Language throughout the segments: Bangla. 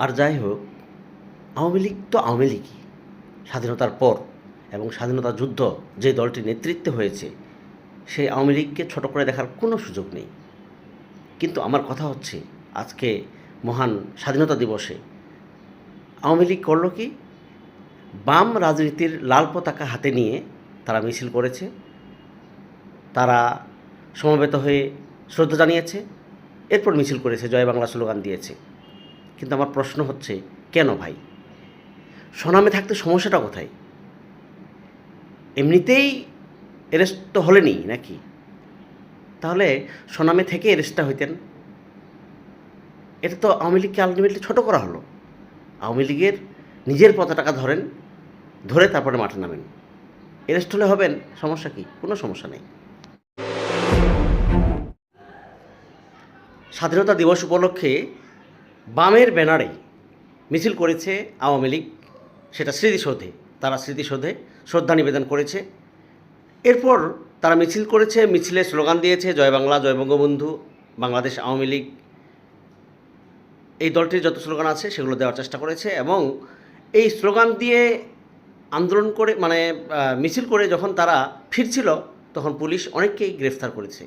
আর যাই হোক, আওয়ামী লীগ তো আওয়ামী লীগই। স্বাধীনতার পর এবং স্বাধীনতা যুদ্ধ যে দলটির নেতৃত্বে হয়েছে, সেই আওয়ামী লীগকে ছোট করে দেখার কোনো সুযোগ নেই। কিন্তু আমার কথা হচ্ছে, আজকে মহান স্বাধীনতা দিবসে আওয়ামী লীগ করল কি? বাম রাজনীতির লাল পতাকা হাতে নিয়ে তারা মিছিল করেছে, তারা সমবেত হয়ে শ্রদ্ধা জানিয়েছে, এরপর মিছিল করেছে, জয় বাংলা স্লোগান দিয়েছে। কিন্তু আমার প্রশ্ন হচ্ছে, কেন ভাই? স্বনামে থাকতে সমস্যাটা কোথায়? এমনিতেই অ্যারেস্ট তো হলেনি নাকি? তাহলে স্বনামে থেকে অ্যারেস্টটা হইতেন। এটা তো আওয়ামী লীগকে আলটিমেটলি ছোটো করা হলো। আওয়ামী লীগের নিজের পতাকা ধরেন, ধরে তারপরে মাঠে নামেন। অ্যারেস্ট হলে হবেন, সমস্যা কি? কোনো সমস্যা নেই। স্বাধীনতা দিবস উপলক্ষে বামের ব্যানারে মিছিল করেছে আওয়ামী লীগ, সেটা স্মৃতিসৌধে। তারা স্মৃতিসৌধে শ্রদ্ধা নিবেদন করেছে। এরপর তারা মিছিল করেছে, মিছিলে স্লোগান দিয়েছে, জয় বাংলা, জয় বঙ্গবন্ধু, বাংলাদেশ আওয়ামী লীগ। এই দলটির যত স্লোগান আছে সেগুলো দেওয়ার চেষ্টা করেছে এবং এই স্লোগান দিয়ে আন্দোলন করে মিছিল করে যখন তারা ফিরছিল, তখন পুলিশ অনেককেই গ্রেফতার করেছে।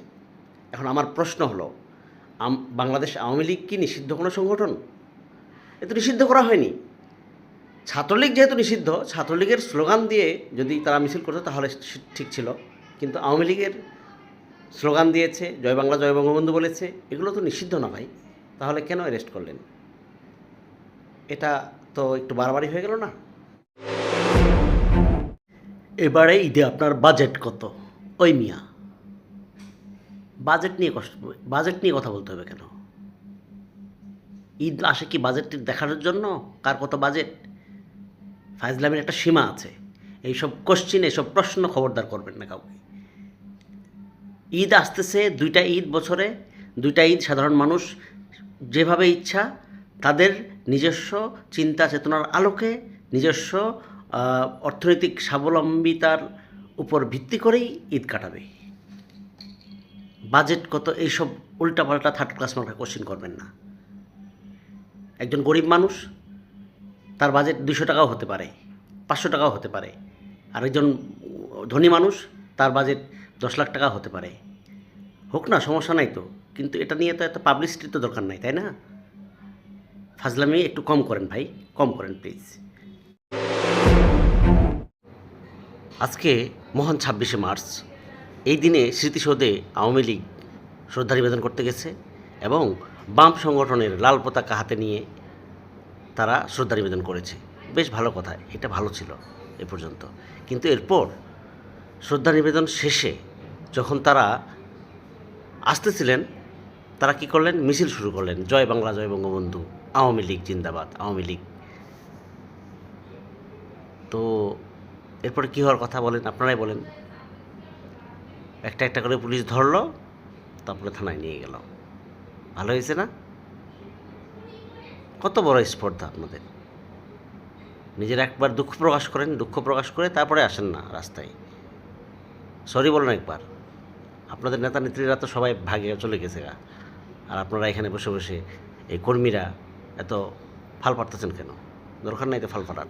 এখন আমার প্রশ্ন হলো, বাংলাদেশ আওয়ামী লীগ কি নিষিদ্ধ কোনো সংগঠন? এ তো নিষিদ্ধ করা হয়নি। ছাত্রলীগ যেহেতু নিষিদ্ধ, ছাত্রলীগের স্লোগান দিয়ে যদি তারা মিছিল করতো তাহলে ঠিক ছিল। কিন্তু আওয়ামী লীগের স্লোগান দিয়েছে, জয় বাংলা, জয় বঙ্গবন্ধু বলেছে, এগুলো তো নিষিদ্ধ না ভাই। তাহলে কেন অ্যারেস্ট করলেন? এটা তো একটু বাড়াবাড়ি হয়ে গেল না? এবারে ঈদে আপনার বাজেট কত? ওই মিয়া, বাজেট নিয়ে কথা বলতে হবে কেন? ঈদ আসে কি বাজেট দেখানোর জন্য? কার কত বাজেট? ফাইজলামের একটা সীমা আছে। এইসব কোশ্চিন, এইসব প্রশ্ন খবরদার করবেন না কাউকে। ঈদ আসতেছে, 2টা ঈদ বছরে, 2টা ঈদ সাধারণ মানুষ যেভাবে ইচ্ছা তাদের নিজস্ব চিন্তা চেতনার আলোকে, নিজস্ব অর্থনৈতিক স্বাবলম্বিতার উপর ভিত্তি করেই ঈদ কাটাবে। বাজেট কত, এইসব উল্টাপাল্টা থার্ড ক্লাস মার্কা কোশ্চিন করবেন না। একজন গরিব মানুষ, তার বাজেট 200 টাকাও হতে পারে, 500 টাকাও হতে পারে। আর একজন ধনী মানুষ, তার বাজেট 10 লাখ টাকা হতে পারে। হোক না, সমস্যা নাই তো। কিন্তু এটা নিয়ে তো এত পাবলিসিটি তো দরকার নাই, তাই না? ফাজলামি একটু কম করেন ভাই, কম করেন প্লিজ। আজকে মহান 26শে মার্চ। এই দিনে স্মৃতিসৌধে আওয়ামী লীগ শ্রদ্ধা নিবেদন করতে গেছে এবং বাম সংগঠনের লাল পতাকা হাতে নিয়ে তারা শ্রদ্ধা নিবেদন করেছে। বেশ ভালো কথা, এটা ভালো ছিল এ পর্যন্ত। কিন্তু এরপর শ্রদ্ধা নিবেদন শেষে যখন তারা আসতেছিলেন, তারা কি করলেন? মিছিল শুরু করলেন, জয় বাংলা, জয় বঙ্গবন্ধু, আওয়ামী লীগ জিন্দাবাদ, আওয়ামী লীগ। তো এরপরে কী হওয়ার কথা বলেন, আপনারাই বলেন। একটা একটা করে পুলিশ ধরলো, তারপরে থানায় নিয়ে গেল। ভালো হয়েছে না? কত বড় স্পর্ধা আপনাদের! নিজেরা একবার দুঃখ প্রকাশ করেন, দুঃখ প্রকাশ করে তারপরে আসেন না রাস্তায়, সরি বলেন একবার। আপনাদের নেতা নেত্রীরা তো সবাই ভাগে চলে গেছে গা, আর আপনারা এখানে বসে বসে এই কর্মীরা এত ফাল পাড়তেছেন কেন? দরকার নাই তো ফাল পাড়ার।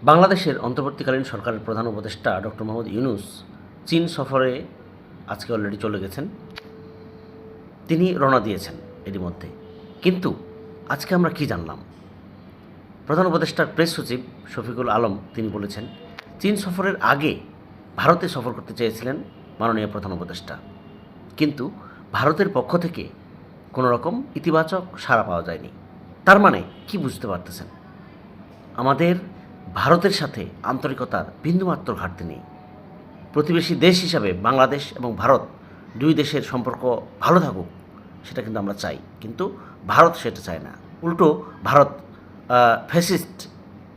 বাংলাদেশের অন্তর্বর্তীকালীন সরকারের প্রধান উপদেষ্টা ডক্টর মোহাম্মদ ইউনূস চীন সফরে আজকে অলরেডি চলে গেছেন। তিনি রওনা দিয়েছেন এরই মধ্যে। কিন্তু আজকে আমরা কি জানলাম? প্রধান উপদেষ্টার প্রেস সচিব শফিকুল আলম তিনি বলেছেন, চীন সফরের আগে ভারতে সফর করতে চেয়েছিলেন মাননীয় প্রধান উপদেষ্টা, কিন্তু ভারতের পক্ষ থেকে কোনো রকম ইতিবাচক সাড়া পাওয়া যায়নি। তার মানে কি বুঝতে পারতেছেন? আমাদের ভারতের সাথে আন্তরিকতার বিন্দুমাত্র ঘাটতি নেই। প্রতিবেশী দেশ হিসাবে বাংলাদেশ এবং ভারত, 2 দেশের সম্পর্ক ভালো থাকুক, সেটা কিন্তু আমরা চাই। কিন্তু ভারত সেটা চায় না। উল্টো ভারত ফ্যাসিস্ট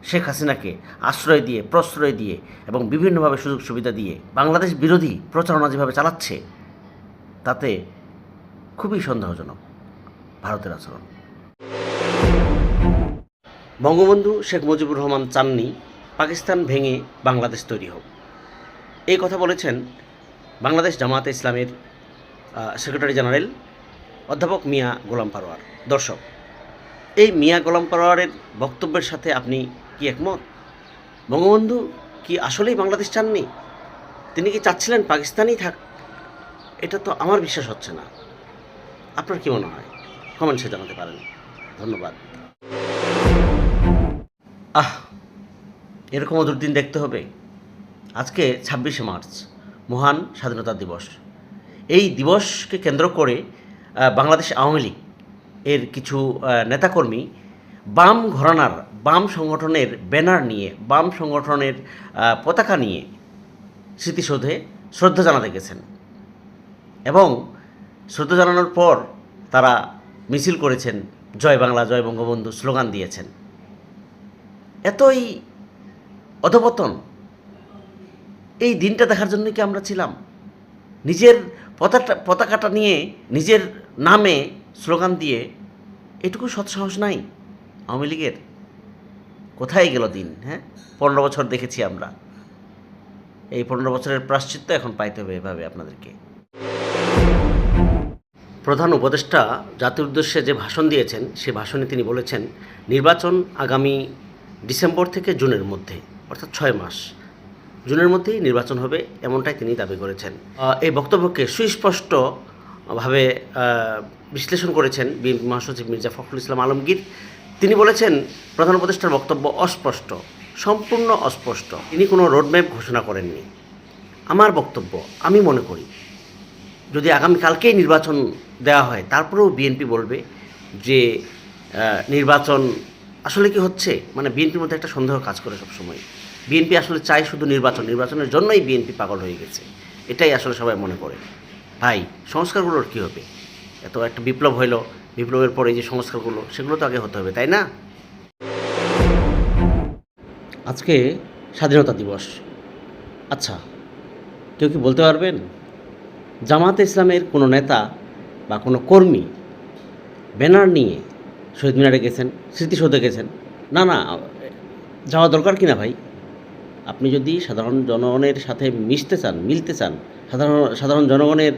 শেখ হাসিনাকে আশ্রয় দিয়ে, প্রশ্রয় দিয়ে এবং বিভিন্নভাবে সুযোগ সুবিধা দিয়ে বাংলাদেশ বিরোধী প্রচারণা যেভাবে চালাচ্ছে, তাতে খুবই সন্দেহজনক ভারতের আচরণ। বঙ্গবন্ধু শেখ মুজিবুর রহমান চাননি পাকিস্তান ভেঙে বাংলাদেশ তৈরি হোক। এই কথা বলেছেন বাংলাদেশ জামায়াতে ইসলামের সেক্রেটারি জেনারেল অধ্যাপক মিয়া গোলাম পরোয়ার। দর্শক, এই মিয়া গোলাম পরোয়ারের বক্তব্যের সাথে আপনি কি একমত? বঙ্গবন্ধু কি আসলেই বাংলাদেশ চাননি? তিনি কি চাচ্ছিলেন পাকিস্তানই থাক? এটা তো আমার বিশ্বাস হচ্ছে না। আপনার কি মনে হয়? কমেন্টসে জানাতে পারেন। ধন্যবাদ। এরকমও দুর্দিন দেখতে হবে। আজকে 26শে মার্চ, মহান স্বাধীনতা দিবস। এই দিবসকে কেন্দ্র করে বাংলাদেশ আওয়ামী লীগ এর কিছু নেতাকর্মী বাম ঘরানার, বাম সংগঠনের ব্যানার নিয়ে, বাম সংগঠনের পতাকা নিয়ে স্মৃতিসৌধে শ্রদ্ধা জানাতে গেছেন এবং শ্রদ্ধা জানানোর পর তারা মিছিল করেছেন, জয় বাংলা, জয় বঙ্গবন্ধু স্লোগান দিয়েছেন। এতই অধপতন! এই দিনটা দেখার জন্য কি আমরা ছিলাম? নিজের পতাকাটা নিয়ে নিজের নামে স্লোগান দিয়ে এটুকু সৎসাহস নাই আওয়ামী লীগের? কোথায় গেল দিন? 15 বছর দেখেছি আমরা। এই 15 বছরের প্রায়শ্চিত্ত এখন পাইতে হবে এভাবে আপনাদেরকে। প্রধান উপদেষ্টা জাতির উদ্দেশ্যে যে ভাষণ দিয়েছেন, সে ভাষণে তিনি বলেছেন নির্বাচন আগামী ডিসেম্বর থেকে জুনের মধ্যে, অর্থাৎ 6 মাস, জুনের মধ্যেই নির্বাচন হবে, এমনটাই তিনি দাবি করেছেন। এই বক্তব্যকে সুস্পষ্টভাবে বিশ্লেষণ করেছেন বিএনপি মহাসচিব মির্জা ফখরুল ইসলাম আলমগীর। তিনি বলেছেন প্রধান উপদেষ্টার বক্তব্য অস্পষ্ট, সম্পূর্ণ অস্পষ্ট। তিনি কোনো রোডম্যাপ ঘোষণা করেননি। আমার বক্তব্য, আমি মনে করি যদি আগামীকালকেই নির্বাচন দেওয়া হয়, তারপরেও বিএনপি বলবে যে নির্বাচন আসলে কি হচ্ছে, মানে বিএনপির মধ্যে একটা সন্দেহ কাজ করে সবসময়। বিএনপি আসলে চায় শুধু নির্বাচন, নির্বাচনের জন্যই বিএনপি পাগল হয়ে গেছে, এটাই আসলে সবাই মনে করে। ভাই, সংস্কারগুলোর কী হবে? এত একটা বিপ্লব হইল, বিপ্লবের পরে যে সংস্কারগুলো, সেগুলো তো আগে হতে হবে, তাই না? আজকে স্বাধীনতা দিবস। আচ্ছা, কেউ কি বলতে পারবেন জামায়াতে ইসলামের কোনো নেতা বা কোনো কর্মী ব্যানার নিয়ে শহীদ মিনারে গেছেন, স্মৃতিসৌধে গেছেন? না, যাওয়া দরকার কিনা ভাই? আপনি যদি সাধারণ জনগণের সাথে মিশতে চান, মিলতে চান, সাধারণ জনগণের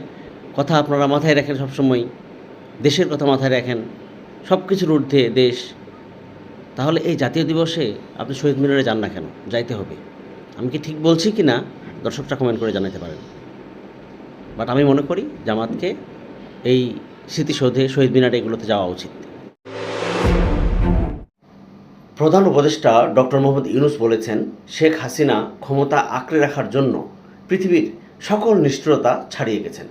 কথা আপনারা মাথায় রাখেন সবসময়, দেশের কথা মাথায় রাখেন, সব কিছুর ঊর্ধ্বে দেশ, তাহলে এই জাতীয় দিবসে আপনি শহীদ মিনারে যান না কেন? যাইতে হবে। আমি কি ঠিক বলছি কি না দর্শকরা কমেন্ট করে জানাতে পারেন। বাট আমি মনে করি জামাতকে এই স্মৃতিসৌধে, শহীদ মিনারে, এগুলোতে যাওয়া উচিত। প্রধান উপদেষ্টা ডক্টর মোহাম্মদ ইউনূস বলেছেন শেখ হাসিনা ক্ষমতা আঁকড়ে রাখার জন্য পৃথিবীর সকল নিষ্ঠুরতা ছাড়িয়ে গেছেন।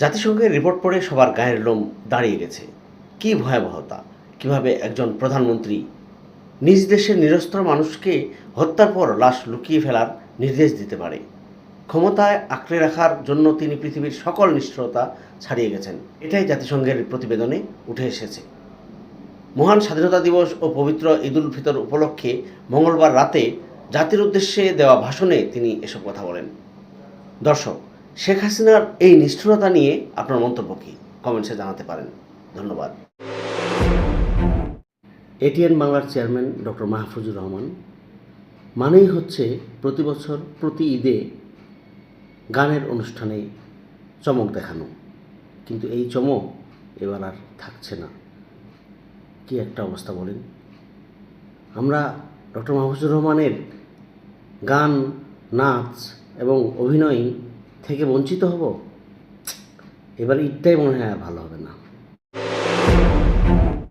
জাতিসংঘের রিপোর্ট পড়ে সবার গায়ের লোম দাঁড়িয়ে গেছে। কী ভয়াবহতা! কীভাবে একজন প্রধানমন্ত্রী নিজ দেশের নিরস্ত্র মানুষকে হত্যার পর লাশ লুকিয়ে ফেলার নির্দেশ দিতে পারে? ক্ষমতায় আঁকড়ে রাখার জন্য তিনি পৃথিবীর সকল নিষ্ঠুরতা ছাড়িয়ে গেছেন, এটাই জাতিসংঘের প্রতিবেদনে উঠে এসেছে। মহান স্বাধীনতা দিবস ও পবিত্র ঈদ উল ফিতর উপলক্ষে মঙ্গলবার রাতে জাতির উদ্দেশ্যে দেওয়া ভাষণে তিনি এসব কথা বলেন। দর্শক, শেখ হাসিনার এই নিষ্ঠুরতা নিয়ে আপনার মন্তব্য কী? কমেন্টসে জানাতে পারেন। ধন্যবাদ। এটিএন বাংলার চেয়ারম্যান ডক্টর মাহফুজুর রহমান মানেই হচ্ছে প্রতি বছর প্রতি ঈদে গানের অনুষ্ঠানে চমক দেখানো, কিন্তু এই চমক এবার আর থাকছে না। কি একটা অবস্থা বলেন! আমরা ডক্টর মাহফুজুর রহমানের গান, নাচ এবং অভিনয় থেকে বঞ্চিত হব? এবার ঈদটাই মনে হয় আর ভালো হবে না।